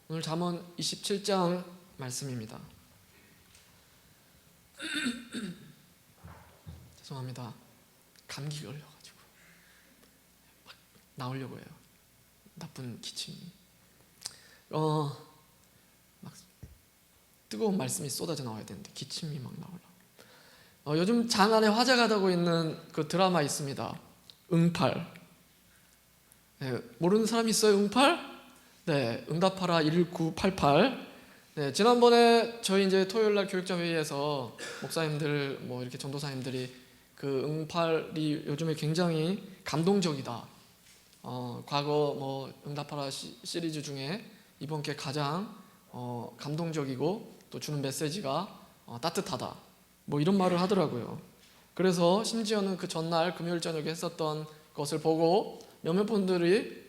오늘 잠언 27장 말씀입니다. 죄송합니다. 감기 걸려가지고 막 나오려고 해요. 나쁜 기침이. 막 뜨거운 말씀이 쏟아져 나와야 되는데 기침이 막 나오려고. 요즘 장안에 화제가 되고 있는 그 드라마 있습니다. 응팔. 네, 모르는 사람 있어요? 응팔? 네, 응답하라 1988. 네, 지난번에 저희 이제 토요일날 교육자 회의에서 목사님들 뭐 이렇게 전도사님들이 그 응팔이 요즘에 굉장히 감동적이다. 과거 뭐 응답하라 시리즈 중에 이번 게 가장 감동적이고 또 주는 메시지가 따뜻하다. 뭐 이런 말을 하더라고요. 그래서 심지어는 그 전날 금요일 저녁에 했었던 것을 보고 몇몇 분들이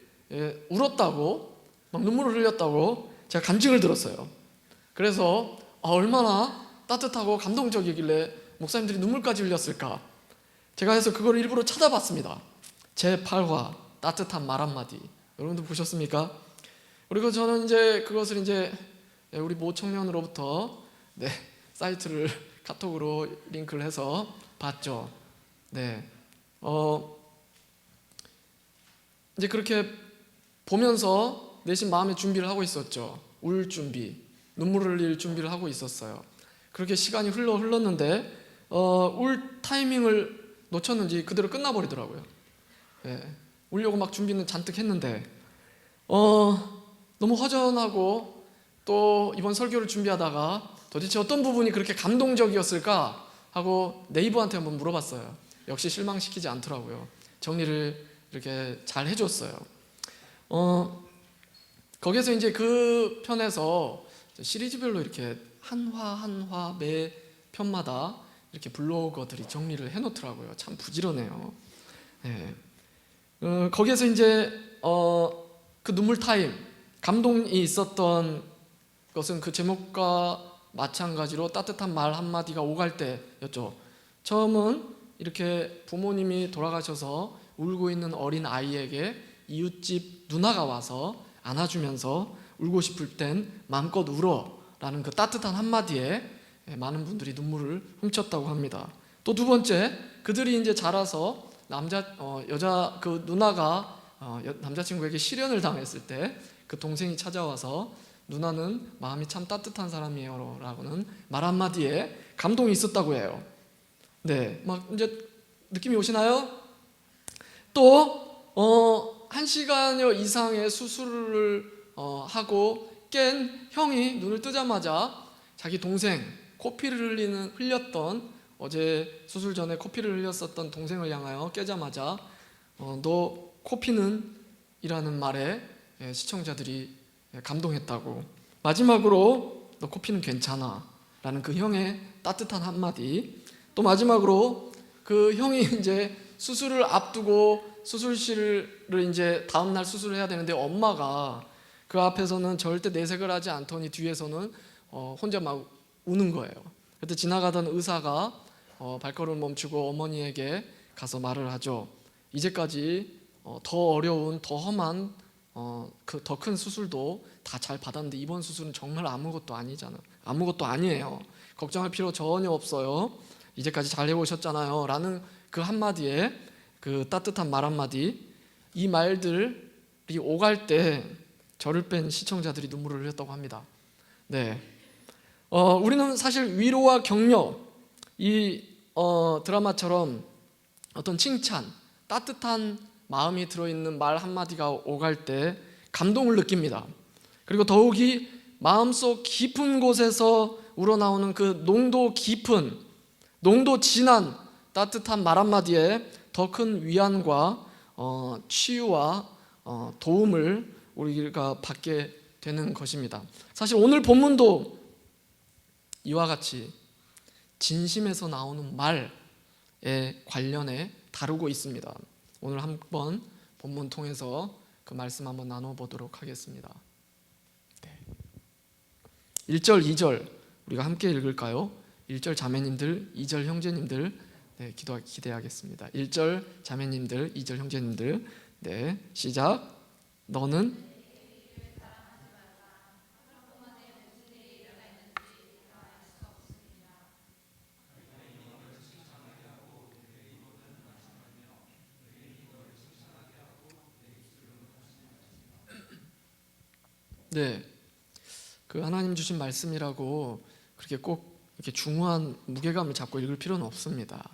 울었다고, 막 눈물을 흘렸다고 제가 간증을 들었어요. 그래서 얼마나 따뜻하고 감동적이길래 목사님들이 눈물까지 흘렸을까? 제가 해서 그걸 일부러 찾아봤습니다. 제8화 따뜻한 말 한마디. 여러분들 보셨습니까? 그리고 저는 이제 그것을 이제 우리 모 청년으로부터 사이트를 카톡으로 링크를 해서 봤죠. 이제 그렇게 보면서 내심 마음의 준비를 하고 있었죠. 울 준비, 눈물을 흘릴 준비를 하고 있었어요. 그렇게 시간이 흘렀는데 울 타이밍을 놓쳤는지 그대로 끝나버리더라고요. 울려고 막 준비는 잔뜩 했는데 너무 허전하고 또 이번 설교를 준비하다가 도대체 어떤 부분이 그렇게 감동적이었을까 하고 네이버한테 한번 물어봤어요. 역시 실망시키지 않더라고요. 정리를 이렇게 잘 해줬어요. 거기에서 이제 그 편에서 시리즈별로 이렇게 한화 매 편마다 이렇게 블로거들이 정리를 해놓더라고요. 참 부지런해요. 거기에서 이제 그 눈물 타임, 감동이 있었던 것은 그 제목과 마찬가지로 따뜻한 말 한마디가 오갈 때였죠. 처음은 이렇게 부모님이 돌아가셔서 울고 있는 어린 아이에게 이웃집 누나가 와서 안아주면서 울고 싶을 땐 마음껏 울어 라는 그 따뜻한 한마디에 많은 분들이 눈물을 훔쳤다고 합니다. 또 두 번째, 그들이 이제 자라서 여자 그 누나가 남자친구에게 실연을 당했을 때 그 동생이 찾아와서 누나는 마음이 참 따뜻한 사람이에요 라고는 말 한마디에 감동이 있었다고 해요. 막 이제 느낌이 오시나요? 또 1시간여 이상의 수술을 하고 깬 형이 눈을 뜨자마자 자기 동생, 코피를 흘렸던, 어제 수술 전에 코피를 흘렸었던 동생을 향하여 깨자마자 너 코피는? 이라는 말에 시청자들이 감동했다고. 마지막으로 너 코피는 괜찮아 라는 그 형의 따뜻한 한마디. 또 마지막으로 그 형이 이제 수술을 앞두고 수술실을 이제 다음날 수술을 해야 되는데 엄마가 그 앞에서는 절대 내색을 하지 않더니 뒤에서는 혼자 막 우는 거예요. 그때 지나가던 의사가 발걸음을 멈추고 어머니에게 가서 말을 하죠. 이제까지 더 어려운, 더 험한 그 더 큰 수술도 다 잘 받았는데 이번 수술은 정말 아무것도 아니에요. 걱정할 필요 전혀 없어요. 이제까지 잘 해오셨잖아요 라는 그 한마디에 그 따뜻한 말 한마디, 이 말들이 오갈 때 저를 뺀 시청자들이 눈물을 흘렸다고 합니다. 우리는 사실 위로와 격려, 이 드라마처럼 어떤 칭찬, 따뜻한 마음이 들어있는 말 한마디가 오갈 때 감동을 느낍니다. 그리고 더욱이 마음속 깊은 곳에서 우러나오는 그 농도 깊은, 농도 진한 따뜻한 말 한마디에 더 큰 위안과 치유와 도움을 우리가 받게 되는 것입니다. 사실 오늘 본문도 이와 같이 진심에서 나오는 말에 관련해 다루고 있습니다. 오늘 한번 본문 통해서 그 말씀 한번 나눠보도록 하겠습니다. 1절, 2절 우리가 함께 읽을까요? 1절 자매님들, 2절 형제님들 기대하겠습니다. 1절 자매님들, 2절 형제님들. 시작. 너는 네, 그 하나님 주신 말씀이라고 그렇게 꼭 이렇게 중후한 무게감을 잡고 읽을 필요는 없습니다.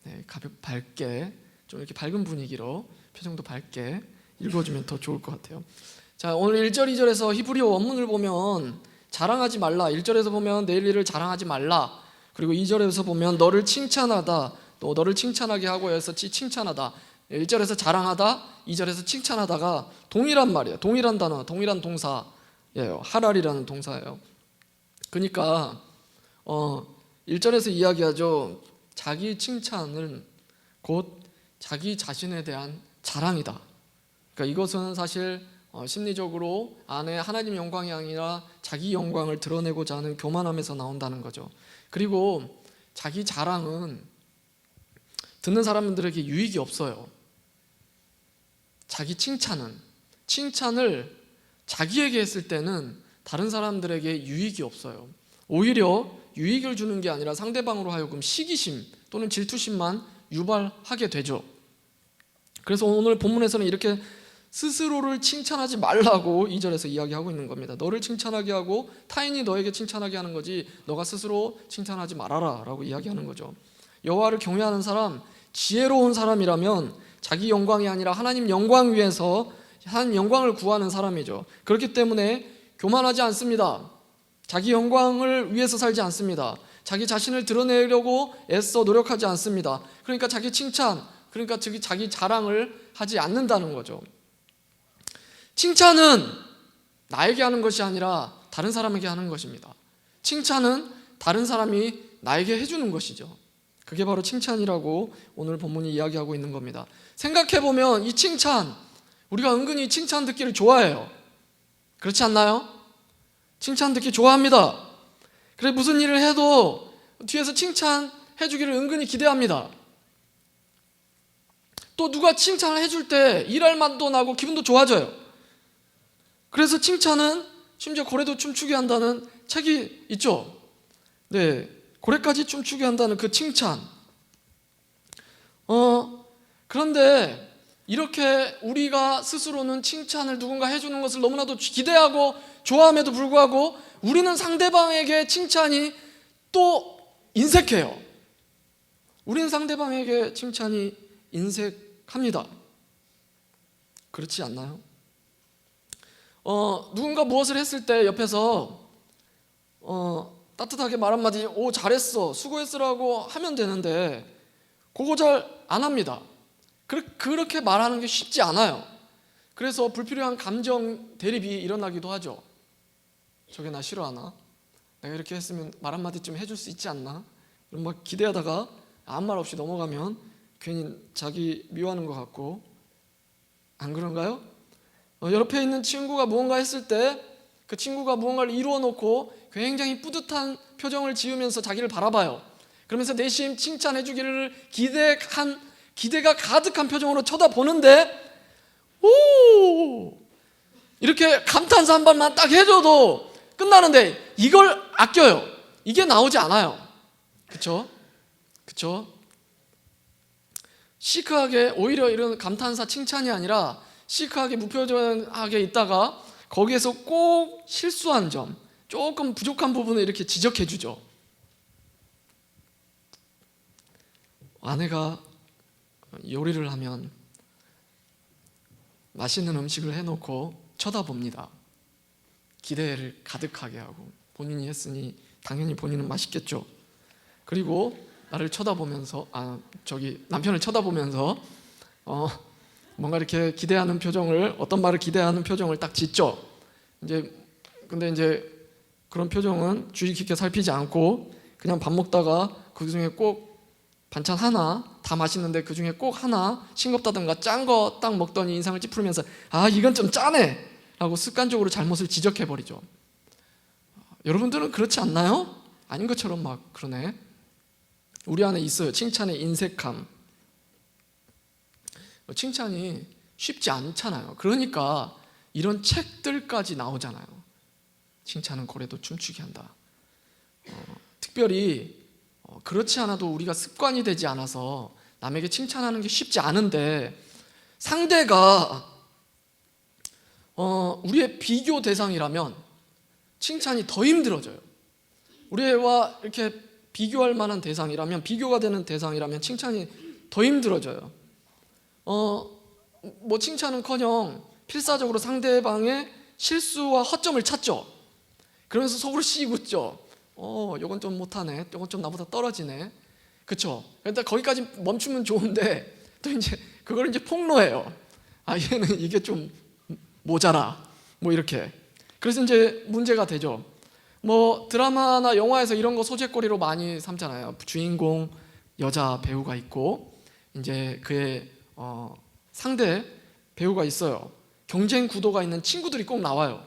네, 밝게 좀 이렇게 밝은 분위기로 표정도 밝게 읽어주면 더 좋을 것 같아요. 자, 오늘 1절 2절에서 히브리어 원문을 보면 자랑하지 말라, 1절에서 보면 내일 일을 자랑하지 말라, 그리고 2절에서 보면 너를 칭찬하다, 또 너를 칭찬하게 하고 해서 칭찬하다, 1절에서 자랑하다, 2절에서 칭찬하다가 동일한 말이에요. 동일한 단어, 동일한 동사예요. 하랄이라는 동사예요. 그러니까 1절에서 이야기하죠. 자기 칭찬은 곧 자기 자신에 대한 자랑이다. 그러니까 이것은 사실 심리적으로 안에 하나님 영광이 아니라 자기 영광을 드러내고자 하는 교만함에서 나온다는 거죠. 그리고 자기 자랑은 듣는 사람들에게 유익이 없어요. 자기 칭찬을 자기에게 했을 때는 다른 사람들에게 유익이 없어요. 오히려 유익을 주는 게 아니라 상대방으로 하여금 시기심 또는 질투심만 유발하게 되죠. 그래서 오늘 본문에서는 이렇게 스스로를 칭찬하지 말라고 2절에서 이야기하고 있는 겁니다. 너를 칭찬하게 하고 타인이 너에게 칭찬하게 하는 거지 너가 스스로 칭찬하지 말아라 라고 이야기하는 거죠. 여호와를 경외하는 사람, 지혜로운 사람이라면 자기 영광이 아니라 하나님 영광 위해서 하나님 영광을 구하는 사람이죠. 그렇기 때문에 교만하지 않습니다. 자기 영광을 위해서 살지 않습니다. 자기 자신을 드러내려고 애써 노력하지 않습니다. 그러니까 자기 칭찬, 그러니까 자기 자랑을 하지 않는다는 거죠. 칭찬은 나에게 하는 것이 아니라 다른 사람에게 하는 것입니다. 칭찬은 다른 사람이 나에게 해주는 것이죠. 그게 바로 칭찬이라고 오늘 본문이 이야기하고 있는 겁니다. 생각해보면 이 칭찬, 우리가 은근히 칭찬 듣기를 좋아해요. 그렇지 않나요? 칭찬 듣기 좋아합니다. 그래 무슨 일을 해도 뒤에서 칭찬해 주기를 은근히 기대합니다. 또 누가 칭찬을 해줄 때 일할 맛도 나고 기분도 좋아져요. 그래서 칭찬은 심지어 고래도 춤추게 한다는 책이 있죠. 네, 고래까지 춤추게 한다는 그 칭찬. 그런데 이렇게 우리가 스스로는 칭찬을 누군가 해주는 것을 너무나도 기대하고 좋아함에도 불구하고 우리는 상대방에게 칭찬이 또 인색해요. 우리는 상대방에게 칭찬이 인색합니다. 그렇지 않나요? 누군가 무엇을 했을 때 옆에서 따뜻하게 말 한마디, 오 잘했어, 수고했어라고 하면 되는데 그거 잘 안 합니다. 그렇게 말하는 게 쉽지 않아요. 그래서 불필요한 감정 대립이 일어나기도 하죠. 저게 나 싫어하나? 내가 이렇게 했으면 말 한마디쯤 해줄 수 있지 않나? 막 기대하다가 아무 말 없이 넘어가면 괜히 자기 미워하는 것 같고, 안 그런가요? 옆에 있는 친구가 무언가 했을 때 그 친구가 무언가를 이루어 놓고 굉장히 뿌듯한 표정을 지으면서 자기를 바라봐요. 그러면서 내심 칭찬해 주기를 기대가 가득한 표정으로 쳐다보는데 오! 이렇게 감탄사 한 번만 딱 해줘도 끝나는데 이걸 아껴요. 이게 나오지 않아요. 그쵸? 시크하게 오히려 이런 감탄사 칭찬이 아니라 시크하게 무표정하게 있다가 거기에서 꼭 실수한 점, 조금 부족한 부분을 이렇게 지적해 주죠. 아내가 요리를 하면 맛있는 음식을 해놓고 쳐다봅니다. 기대를 가득하게 하고 본인이 했으니 당연히 본인은 맛있겠죠. 그리고 나를 쳐다보면서 남편을 쳐다보면서 뭔가 이렇게 기대하는 표정을, 어떤 말을 기대하는 표정을 딱 짓죠. 근데 이제 그런 표정은 주의 깊게 살피지 않고 그냥 밥 먹다가 그 중에 꼭 반찬 하나, 다 맛있는데 그 중에 꼭 하나 싱겁다든가 짠 거 딱 먹더니 인상을 찌푸리면서 아 이건 좀 짜네 라고 습관적으로 잘못을 지적해버리죠. 여러분들은 그렇지 않나요? 아닌 것처럼 막 그러네. 우리 안에 있어요. 칭찬의 인색함. 칭찬이 쉽지 않잖아요. 그러니까 이런 책들까지 나오잖아요. 칭찬은 고래도 춤추게 한다. 특별히 그렇지 않아도 우리가 습관이 되지 않아서 남에게 칭찬하는 게 쉽지 않은데 상대가 우리의 비교 대상이라면 칭찬이 더 힘들어져요. 우리와 이렇게 비교할 만한 대상이라면, 비교가 되는 대상이라면 칭찬이 더 힘들어져요. 뭐 칭찬은커녕 필사적으로 상대방의 실수와 허점을 찾죠. 그러면서 속으로 씩 웃죠. 요건 좀 못하네, 요건 좀 나보다 떨어지네, 그쵸? 그러니까 거기까지 멈추면 좋은데 또 이제 그걸 이제 폭로해요. 얘는 이게 좀 모자라, 뭐 이렇게. 그래서 이제 문제가 되죠. 뭐 드라마나 영화에서 이런 거 소재거리로 많이 삼잖아요. 주인공 여자 배우가 있고 이제 그의 상대 배우가 있어요. 경쟁 구도가 있는 친구들이 꼭 나와요.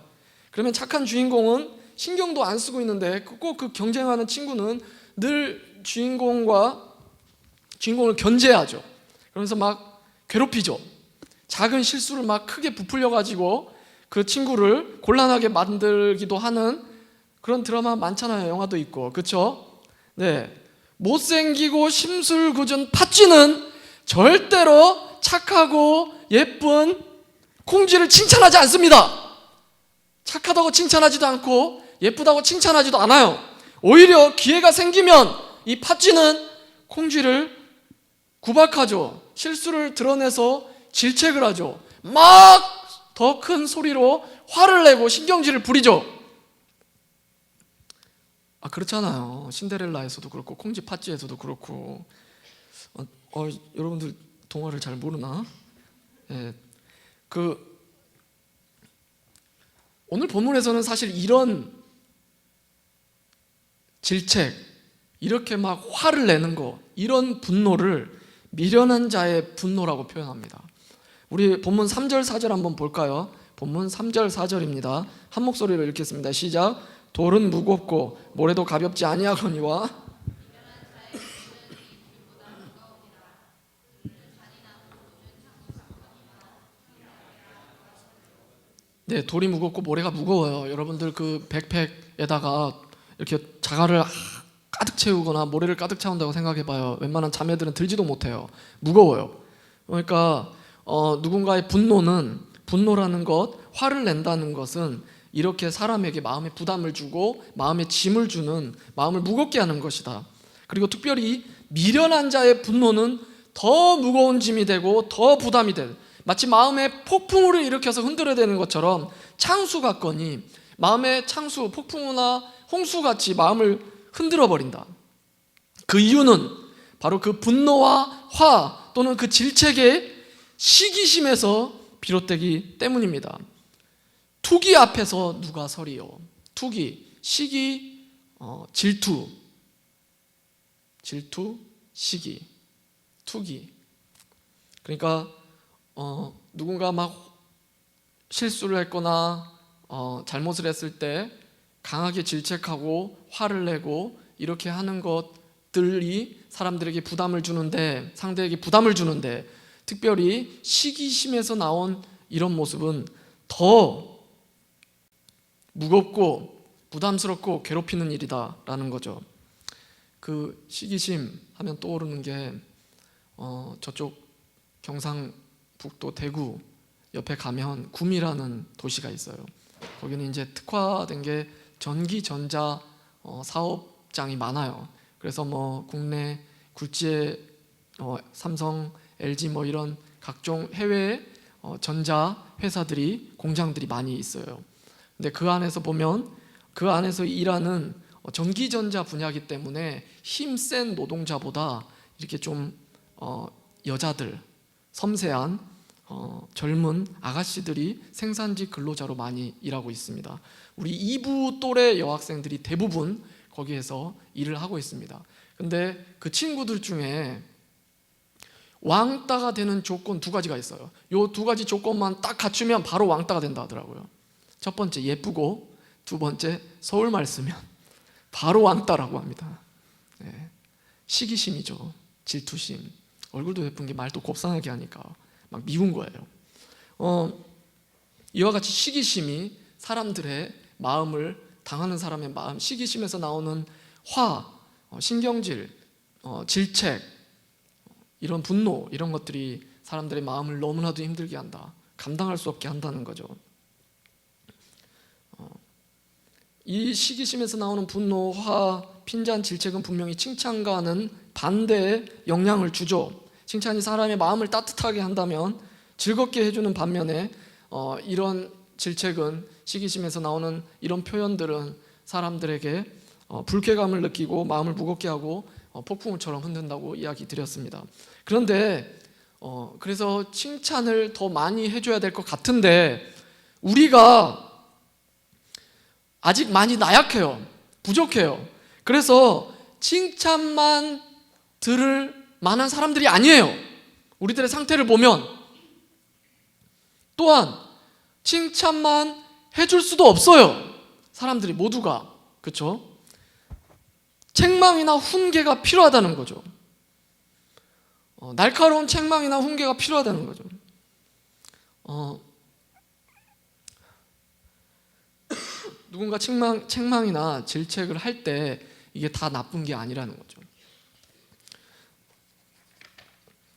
그러면 착한 주인공은 신경도 안 쓰고 있는데 꼭 그 경쟁하는 친구는 늘 주인공을 견제하죠. 그러면서 막 괴롭히죠. 작은 실수를 막 크게 부풀려 가지고 그 친구를 곤란하게 만들기도 하는 그런 드라마 많잖아요. 영화도 있고, 그렇죠? 네, 못생기고 심술궂은 팥쥐는 절대로 착하고 예쁜 콩쥐를 칭찬하지 않습니다. 착하다고 칭찬하지도 않고 예쁘다고 칭찬하지도 않아요. 오히려 기회가 생기면 이 팥쥐는 콩쥐를 구박하죠. 실수를 드러내서 질책을 하죠. 막 더 큰 소리로 화를 내고 신경질을 부리죠. 그렇잖아요. 신데렐라에서도 그렇고 콩쥐 팥쥐에서도 그렇고. 여러분들 동화를 잘 모르나? 예, 오늘 본문에서는 사실 이런 질책, 이렇게 막 화를 내는 거, 이런 분노를 미련한 자의 분노라고 표현합니다. 우리 본문 3절 4절 한번 볼까요? 본문 3절 4절입니다. 한 목소리로 읽겠습니다. 시작. 돌은 무겁고 모래도 가볍지 아니하거니와 네, 돌이 무겁고 모래가 무거워요. 여러분들 그 백팩에다가 이렇게 자갈을 가득 채우거나 모래를 가득 채운다고 생각해봐요. 웬만한 자매들은 들지도 못해요. 무거워요. 그러니까 누군가의 분노라는 것, 화를 낸다는 것은 이렇게 사람에게 마음에 부담을 주고 마음에 짐을 주는, 마음을 무겁게 하는 것이다. 그리고 특별히 미련한 자의 분노는 더 무거운 짐이 되고 더 부담이 돼. 마치 마음에 폭풍우를 일으켜서 흔들어대는 것처럼 창수 같거니 마음의 창수, 폭풍우나 홍수같이 마음을 흔들어 버린다. 그 이유는 바로 그 분노와 화 또는 그 질책의 시기심에서 비롯되기 때문입니다. 투기 앞에서 누가 서리요? 투기, 시기, 질투, 시기, 투기. 그러니까 누군가 막 실수를 했거나 잘못을 했을 때 강하게 질책하고 화를 내고 이렇게 하는 것들이 사람들에게 부담을 주는데, 상대에게 부담을 주는데, 특별히 시기심에서 나온 이런 모습은 더 무겁고 부담스럽고 괴롭히는 일이다라는 거죠. 그 시기심 하면 떠오르는 게 저쪽 경상북도 대구 옆에 가면 구미라는 도시가 있어요. 거기는 이제 특화된 게 전기 전자 사업장이 많아요. 그래서 뭐 국내 굴지의 삼성, LG 뭐 이런 각종 해외 전자 회사들이, 공장들이 많이 있어요. 근데 그 안에서 보면 그 안에서 일하는 전기전자 분야이기 때문에 힘센 노동자보다 이렇게 좀 여자들, 섬세한 젊은 아가씨들이 생산직 근로자로 많이 일하고 있습니다. 우리 2부 또래 여학생들이 대부분 거기에서 일을 하고 있습니다. 근데 그 친구들 중에 왕따가 되는 조건 2가지가 있어요. 요 2가지 조건만 딱 갖추면 바로 왕따가 된다 하더라고요. 첫 번째 예쁘고, 2번째 서울말 쓰면 바로 왕따라고 합니다. 네. 시기심이죠. 질투심. 얼굴도 예쁜 게 말도 곱상하게 하니까 막 미운 거예요. 이와 같이 시기심이 사람들의 마음을, 당하는 사람의 마음, 시기심에서 나오는 화, 신경질, 질책, 이런 분노, 이런 것들이 사람들의 마음을 너무나도 힘들게 한다. 감당할 수 없게 한다는 거죠. 이 시기심에서 나오는 분노, 화, 핀잔, 질책은 분명히 칭찬과는 반대의 영향을 주죠. 칭찬이 사람의 마음을 따뜻하게 한다면 즐겁게 해주는 반면에 이런 질책은, 시기심에서 나오는 이런 표현들은 사람들에게 불쾌감을 느끼고 마음을 무겁게 하고 폭풍우처럼 흔든다고 이야기 드렸습니다. 그런데 그래서 칭찬을 더 많이 해줘야 될 것 같은데 우리가 아직 많이 나약해요. 부족해요. 그래서 칭찬만 들을 만한 사람들이 아니에요. 우리들의 상태를 보면. 또한 칭찬만 해줄 수도 없어요. 사람들이 모두가. 그렇죠? 책망이나 훈계가 필요하다는 거죠. 날카로운 책망이나 훈계가 필요하다는 거죠. 누군가 책망이나 질책을 할 때 이게 다 나쁜 게 아니라는 거죠.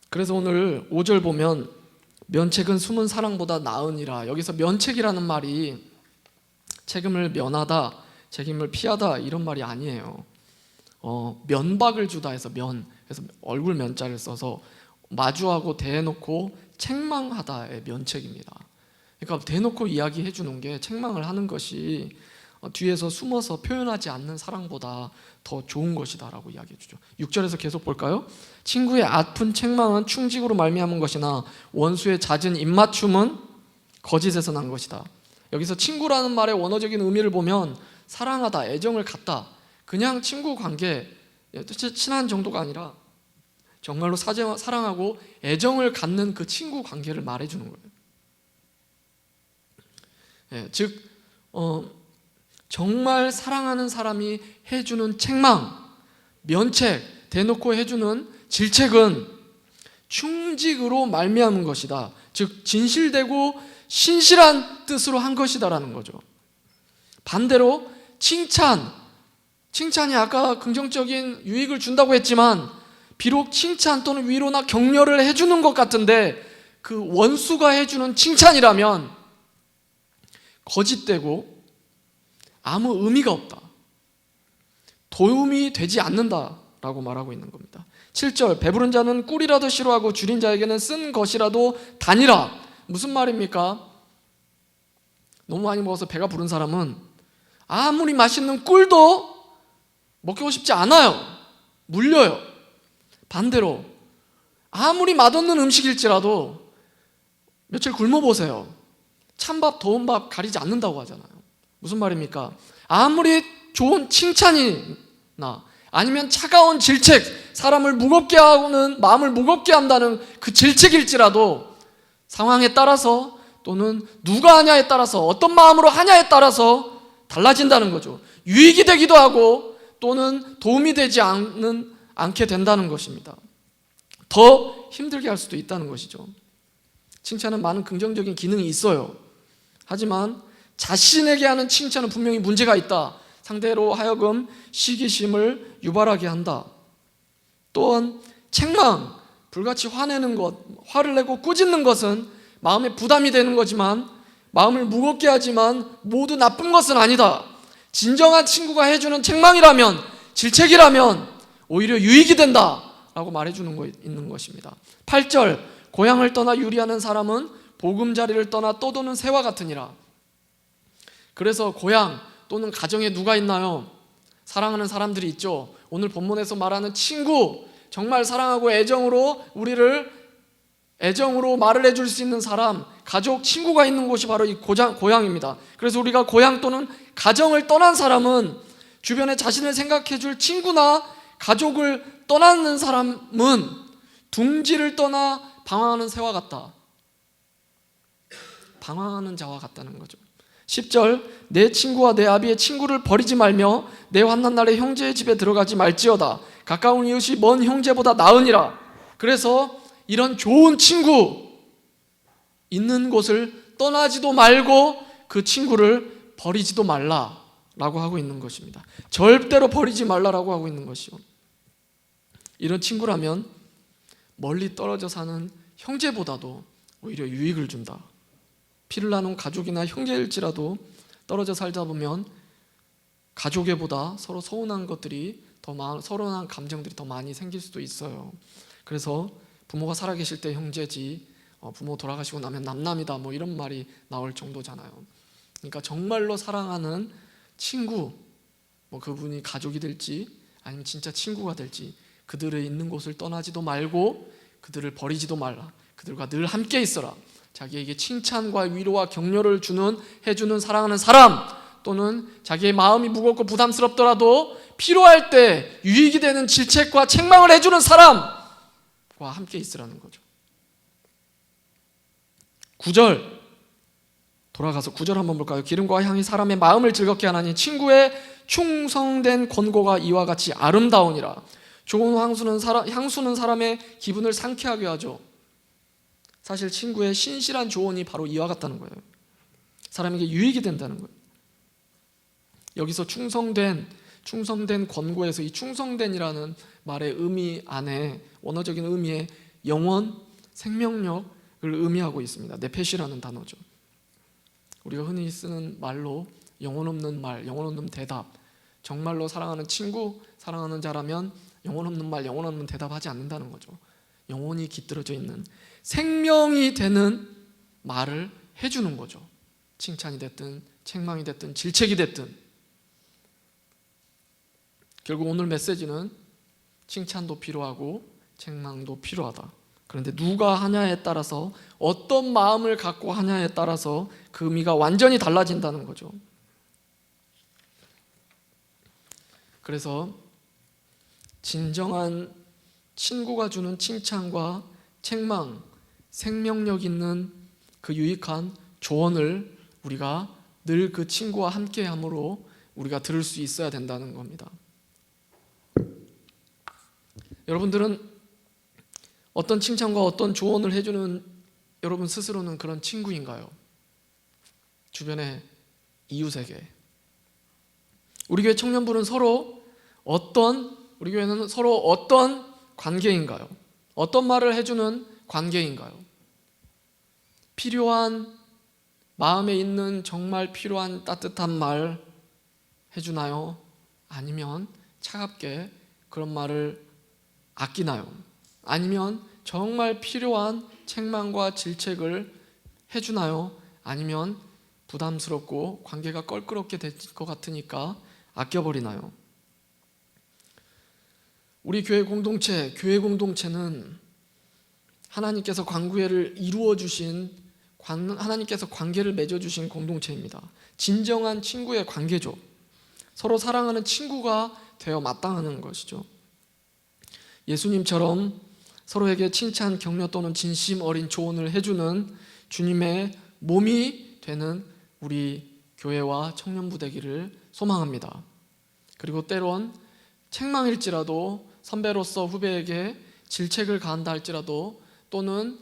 그래서 오늘 5절 보면 면책은 숨은 사랑보다 나으니라. 여기서 면책이라는 말이 책임을 면하다, 책임을 피하다 이런 말이 아니에요. 면박을 주다 해서 그래서 얼굴 면자를 써서 마주하고 대놓고 책망하다의 면책입니다. 그러니까 대놓고 이야기해 주는 게, 책망을 하는 것이 뒤에서 숨어서 표현하지 않는 사랑보다 더 좋은 것이다 라고 이야기해 주죠. 6절에서 계속 볼까요? 친구의 아픈 책망은 충직으로 말미암은 것이나 원수의 잦은 입맞춤은 거짓에서 난 것이다. 여기서 친구라는 말의 원어적인 의미를 보면 사랑하다, 애정을 갖다, 그냥 친구 관계, 친한 정도가 아니라 정말로 사랑하고 애정을 갖는 그 친구 관계를 말해주는 거예요. 즉 정말 사랑하는 사람이 해주는 책망, 면책, 대놓고 해주는 질책은 충직으로 말미암은 것이다. 즉 진실되고 신실한 뜻으로 한 것이다라는 거죠. 반대로 칭찬이 아까 긍정적인 유익을 준다고 했지만 비록 칭찬 또는 위로나 격려를 해주는 것 같은데 그 원수가 해주는 칭찬이라면 거짓되고 아무 의미가 없다, 도움이 되지 않는다라고 말하고 있는 겁니다. 7절, 배부른 자는 꿀이라도 싫어하고 줄인 자에게는 쓴 것이라도 다니라. 무슨 말입니까? 너무 많이 먹어서 배가 부른 사람은 아무리 맛있는 꿀도 먹고 싶지 않아요. 물려요. 반대로 아무리 맛없는 음식일지라도 며칠 굶어보세요. 찬밥, 더운 밥 가리지 않는다고 하잖아요. 무슨 말입니까? 아무리 좋은 칭찬이나 아니면 차가운 질책, 사람을 무겁게 하고는 마음을 무겁게 한다는 그 질책일지라도 상황에 따라서 또는 누가 하냐에 따라서 어떤 마음으로 하냐에 따라서 달라진다는 거죠. 유익이 되기도 하고 또는 도움이 되지 않게 된다는 것입니다. 더 힘들게 할 수도 있다는 것이죠. 칭찬은 많은 긍정적인 기능이 있어요. 하지만 자신에게 하는 칭찬은 분명히 문제가 있다. 상대로 하여금 시기심을 유발하게 한다. 또한 책망, 불같이 화내는 것, 화를 내고 꾸짖는 것은 마음에 부담이 되는 거지만, 마음을 무겁게 하지만 모두 나쁜 것은 아니다. 진정한 친구가 해주는 책망이라면, 질책이라면 오히려 유익이 된다라고 말해주는 있는 것입니다. 8절, 고향을 떠나 유리하는 사람은 보금자리를 떠나 떠도는 새와 같으니라. 그래서 고향 또는 가정에 누가 있나요? 사랑하는 사람들이 있죠. 오늘 본문에서 말하는 친구, 정말 사랑하고 애정으로 말을 해줄 수 있는 사람, 가족, 친구가 있는 곳이 바로 이 고향입니다. 그래서 우리가 고향 또는 가정을 떠난 사람은, 주변에 자신을 생각해줄 친구나 가족을 떠나는 사람은 둥지를 떠나 방황하는 새와 같다. 방황하는 자와 같다는 거죠. 10절, 내 친구와 내 아비의 친구를 버리지 말며 내 환난 날에 형제의 집에 들어가지 말지어다. 가까운 이웃이 먼 형제보다 나으니라. 그래서 이런 좋은 친구 있는 곳을 떠나지도 말고 그 친구를 버리지도 말라라고 하고 있는 것입니다. 절대로 버리지 말라라고 하고 있는 것이요. 이런 친구라면 멀리 떨어져 사는 형제보다도 오히려 유익을 준다. 피를 나눈 가족이나 형제일지라도 떨어져 살다 보면 가족애보다 서로 서운한 것들이 서운한 감정들이 더 많이 생길 수도 있어요. 그래서 부모가 살아계실 때 형제지, 부모 돌아가시고 나면 남남이다, 뭐 이런 말이 나올 정도잖아요. 그러니까 정말로 사랑하는 친구, 뭐 그분이 가족이 될지 아니면 진짜 친구가 될지, 그들의 있는 곳을 떠나지도 말고 그들을 버리지도 말라. 그들과 늘 함께 있어라. 자기에게 칭찬과 위로와 격려를 해주는 사랑하는 사람, 또는 자기의 마음이 무겁고 부담스럽더라도 필요할 때 유익이 되는 질책과 책망을 해주는 사람과 함께 있으라는 거죠. 9절 돌아가서 9절 한번 볼까요? 기름과 향이 사람의 마음을 즐겁게 하나니 친구의 충성된 권고가 이와 같이 아름다우니라. 좋은 향수는 사람의 기분을 상쾌하게 하죠. 사실 친구의 신실한 조언이 바로 이와 같다는 거예요. 사람에게 유익이 된다는 거예요. 여기서 충성된 권고에서 이 충성된이라는 말의 의미 안에, 원어적인 의미에 영원, 생명력을 의미하고 있습니다. 네페시라는 단어죠. 우리가 흔히 쓰는 말로 영혼 없는 말, 영혼 없는 대답, 정말로 사랑하는 친구, 사랑하는 자라면 영혼 없는 말, 영혼 없는 대답하지 않는다는 거죠. 영혼이 깃들어져 있는 생명이 되는 말을 해주는 거죠. 칭찬이 됐든 책망이 됐든 질책이 됐든. 결국 오늘 메시지는 칭찬도 필요하고 책망도 필요하다. 그런데 누가 하냐에 따라서, 어떤 마음을 갖고 하냐에 따라서 그 의미가 완전히 달라진다는 거죠. 그래서 진정한 친구가 주는 칭찬과 책망, 생명력 있는 그 유익한 조언을 우리가 늘 그 친구와 함께함으로 우리가 들을 수 있어야 된다는 겁니다. 여러분들은 어떤 칭찬과 어떤 조언을 해주는 여러분 스스로는 그런 친구인가요? 주변의 이웃에게. 우리 교회 청년부는 우리 교회는 서로 어떤 관계인가요? 어떤 말을 해주는 관계인가요? 필요한, 마음에 있는 정말 필요한 따뜻한 말 해주나요? 아니면 차갑게 그런 말을 아끼나요? 아니면 정말 필요한 책망과 질책을 해주나요? 아니면 부담스럽고 관계가 껄끄럽게 될 것 같으니까 아껴버리나요? 우리 교회 공동체는 하나님께서 관계를 하나님께서 관계를 맺어주신 공동체입니다. 진정한 친구의 관계죠. 서로 사랑하는 친구가 되어 마땅하는 것이죠. 예수님처럼 서로에게 칭찬, 격려 또는 진심 어린 조언을 해주는 주님의 몸이 되는 우리 교회와 청년부 되기를 소망합니다. 그리고 때론 책망일지라도, 선배로서 후배에게 질책을 가한다 할지라도, 또는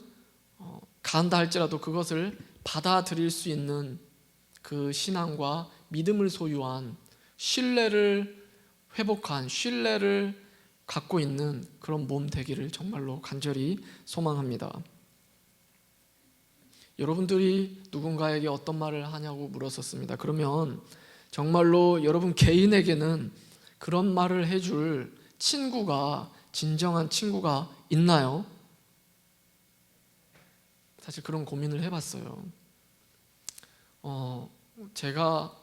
가한다 할지라도 그것을 받아들일 수 있는 그 신앙과 믿음을 소유한, 신뢰를 회복한, 신뢰를 갖고 있는 그런 몸 되기를 정말로 간절히 소망합니다. 여러분들이 누군가에게 어떤 말을 하냐고 물었었습니다. 그러면 정말로 여러분 개인에게는 그런 말을 해줄 친구가, 진정한 친구가 있나요? 사실 그런 고민을 해봤어요. 제가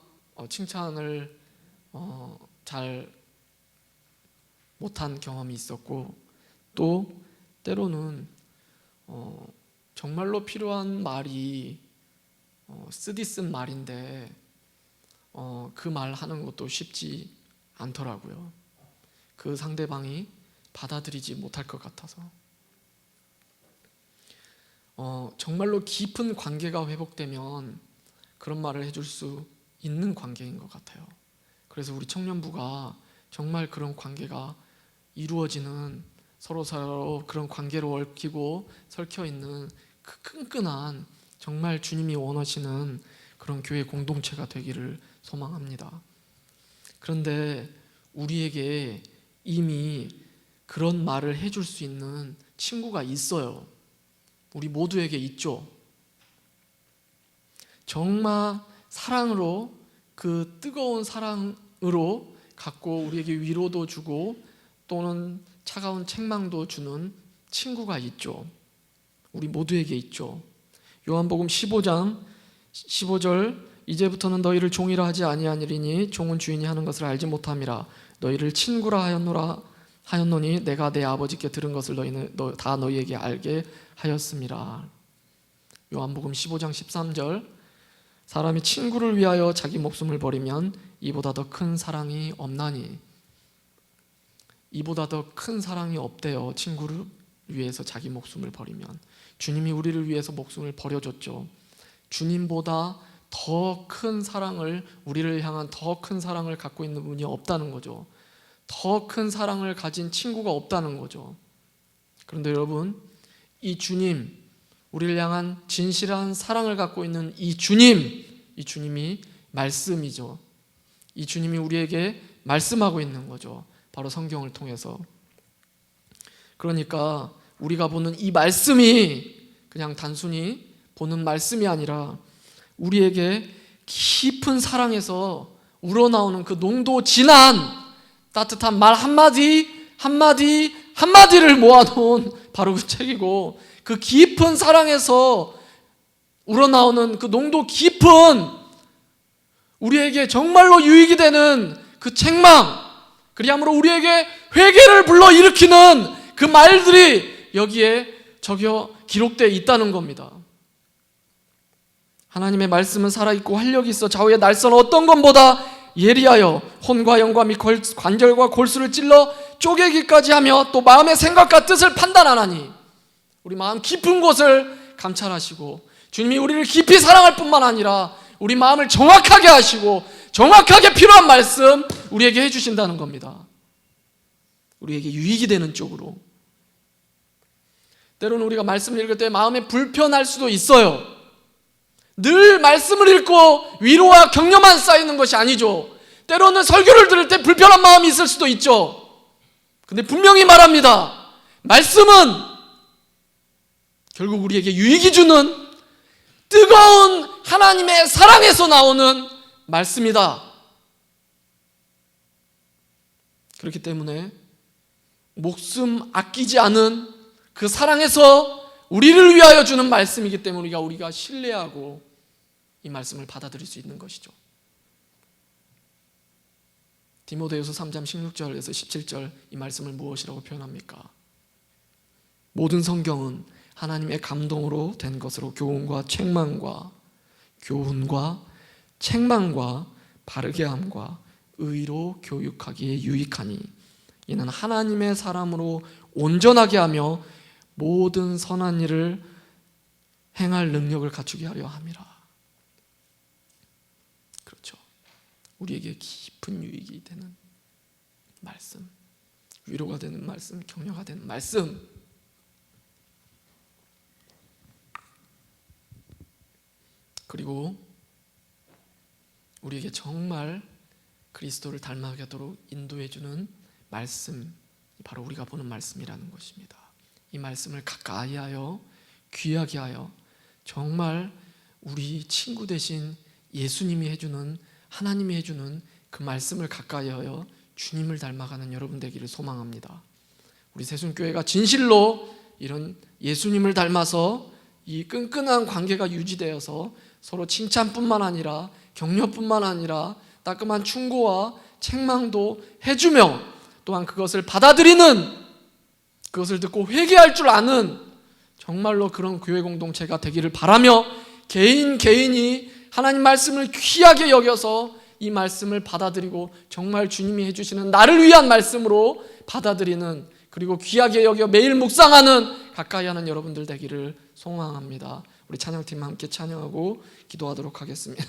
칭찬을 잘 못한 경험이 있었고, 또 때로는 정말로 필요한 말이 쓰디쓴 말인데 그 말 하는 것도 쉽지 않더라고요. 그 상대방이 받아들이지 못할 것 같아서. 정말로 깊은 관계가 회복되면 그런 말을 해줄 수 있는 관계인 것 같아요. 그래서 우리 청년부가 정말 그런 관계가 이루어지는, 서로 그런 관계로 얽히고 설켜 있는 그 끈끈한, 정말 주님이 원하시는 그런 교회 공동체가 되기를 소망합니다. 그런데 우리에게 이미 그런 말을 해줄 수 있는 친구가 있어요. 우리 모두에게 있죠. 정말 사랑으로, 그 뜨거운 사랑 사랑으로 갖고 우리에게 위로도 주고 또는 차가운 책망도 주는 친구가 있죠. 우리 모두에게 있죠. 요한복음 15장 15절 이제부터는 너희를 종이라 하지 아니하니니 종은 주인이 하는 것을 알지 못함이라 너희를 친구라 하였노니 내가 내 아버지께 들은 것을 너희는 다 너희에게 알게 하였음이라. 요한복음 15장 13절 사람이 친구를 위하여 자기 목숨을 버리면 이보다 더 큰 사랑이 없나니. 이보다 더 큰 사랑이 없대요. 친구를 위해서 자기 목숨을 버리면. 주님이 우리를 위해서 목숨을 버려줬죠. 주님보다 더 큰 사랑을, 우리를 향한 더 큰 사랑을 갖고 있는 분이 없다는 거죠. 더 큰 사랑을 가진 친구가 없다는 거죠. 그런데 여러분, 이 주님, 우리를 향한 진실한 사랑을 갖고 있는 이 주님이 말씀이죠. 이 주님이 우리에게 말씀하고 있는 거죠. 바로 성경을 통해서. 그러니까 우리가 보는 이 말씀이 그냥 단순히 보는 말씀이 아니라 우리에게 깊은 사랑에서 우러나오는 그 농도 진한 따뜻한 말 한마디를 모아놓은 바로 그 책이고, 그 깊은 사랑에서 우러나오는 그 농도 깊은 우리에게 정말로 유익이 되는 그 책망, 그리함으로 우리에게 회개를 불러일으키는 그 말들이 여기에 적혀 기록되어 있다는 겁니다. 하나님의 말씀은 살아있고 활력이 있어 좌우의 날선 어떤 것보다 예리하여 혼과 영과 및 관절과 골수를 찔러 쪼개기까지 하며 또 마음의 생각과 뜻을 판단하나니. 우리 마음 깊은 곳을 감찰하시고 주님이 우리를 깊이 사랑할 뿐만 아니라 우리 마음을 정확하게 하시고 정확하게 필요한 말씀 우리에게 해주신다는 겁니다. 우리에게 유익이 되는 쪽으로. 때로는 우리가 말씀을 읽을 때 마음에 불편할 수도 있어요. 늘 말씀을 읽고 위로와 격려만 쌓이는 것이 아니죠. 때로는 설교를 들을 때 불편한 마음이 있을 수도 있죠. 근데 분명히 말합니다. 말씀은 결국 우리에게 유익이 주는 뜨거운 하나님의 사랑에서 나오는 말씀이다. 그렇기 때문에 목숨 아끼지 않은 그 사랑에서 우리를 위하여 주는 말씀이기 때문에 우리가 신뢰하고 이 말씀을 받아들일 수 있는 것이죠. 디모데후서 3장 16절에서 17절 이 말씀을 무엇이라고 표현합니까? 모든 성경은 하나님의 감동으로 된 것으로 교훈과 책망과 바르게 함과 의로 교육하기에 유익하니 이는 하나님의 사람으로 온전하게 하며 모든 선한 일을 행할 능력을 갖추게 하려 함이라. 그렇죠. 우리에게 깊은 유익이 되는 말씀, 위로가 되는 말씀, 격려가 되는 말씀. 그리고 우리에게 정말 그리스도를 닮아가도록 인도해주는 말씀, 바로 우리가 보는 말씀이라는 것입니다. 이 말씀을 가까이 하여 귀하게 하여 정말 우리 친구 대신 예수님이 해주는, 하나님이 해주는 그 말씀을 가까이 하여 주님을 닮아가는 여러분 되기를 소망합니다. 우리 새순교회가 진실로 이런 예수님을 닮아서 이 끈끈한 관계가 유지되어서 서로 칭찬뿐만 아니라 격려뿐만 아니라 따끔한 충고와 책망도 해주며 또한 그것을 받아들이는, 그것을 듣고 회개할 줄 아는 정말로 그런 교회 공동체가 되기를 바라며, 개인이 하나님 말씀을 귀하게 여겨서 이 말씀을 받아들이고 정말 주님이 해주시는 나를 위한 말씀으로 받아들이는, 그리고 귀하게 여겨 매일 묵상하는, 가까이 하는 여러분들 되기를 소망합니다. 우리 찬양팀 함께 찬양하고 기도하도록 하겠습니다.